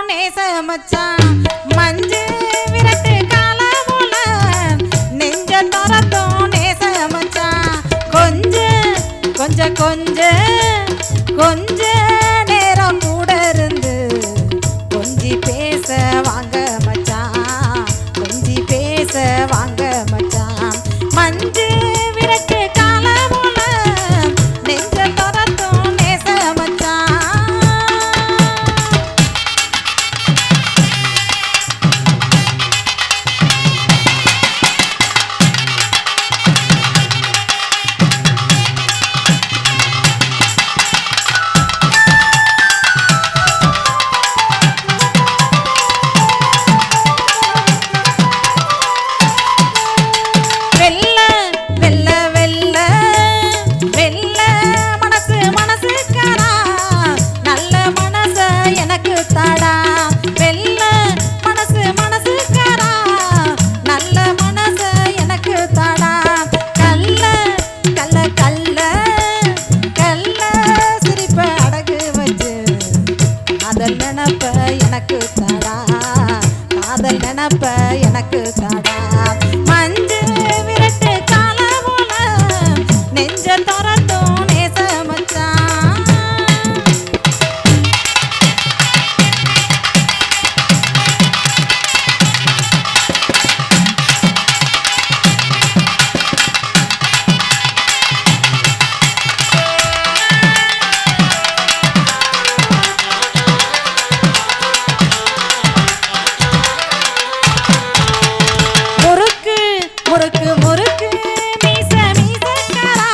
நேச மச்சான் மஞ்சு விரட்டு கால போல நெஞ்ச தரத்தும் நேச மச்சான் கொஞ்ச நேரம் கூட இருந்து கொஞ்சி பேச வாங்க மச்சான் கொஞ்சி பேச வாங்க மச்சான் மஞ்சு விரட்டு கால போல நெஞ்ச தரத்தும் நேச மச்சான் காதல் நினப்ப எனக்கு தாடா மஞ்சு விரட்டு கால போல நெஞ்ச தரத்தும் நேச மச்சான் முறுக்கு முறுக்கு மீச மீசக்காரா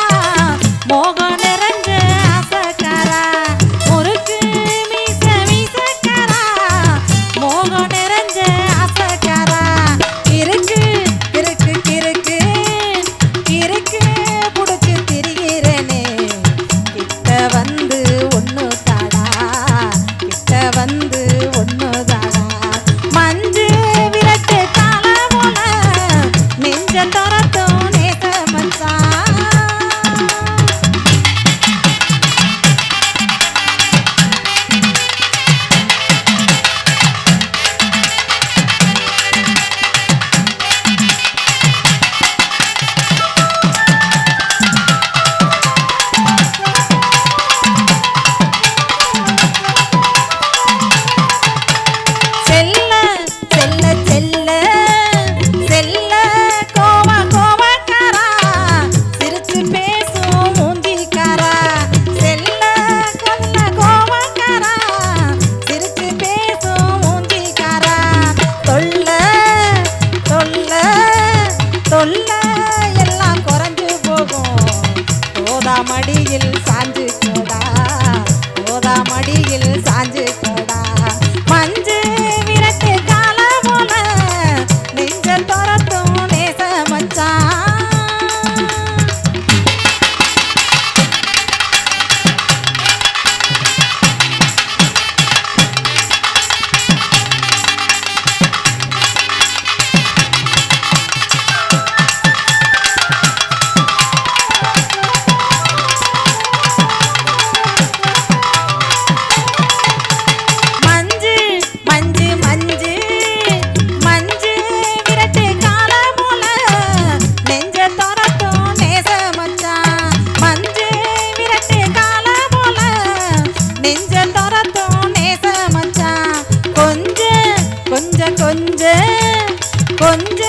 மோகம் நிறைஞ்ச ஆசக்காரா முறுக்கு மீச மீசக்காரா மோகம் நிறைஞ்ச ஆசக்காரா கிறுக்கு கிறுக்கு கிறுக்கு கிறுக்கு புடிச்சு திரிகிறேனே கிட்ட வந்து ஒண்ணு தாடா கிட்ட வந்து ஒண்ணு தாடா மஞ்சு விரட்டு கால போல நெஞ்ச தரத்தும் நேச மச்சான் எல்லாம் குறைஞ்சு போகும் போதா மடியில் சாஞ்சு கோடா போதா மடியில் சாஞ்சு கோடா மஞ்சு விரட்டு கால போல நெஞ்ச தரத்தும் நேச மச்சான் கொஞ்ச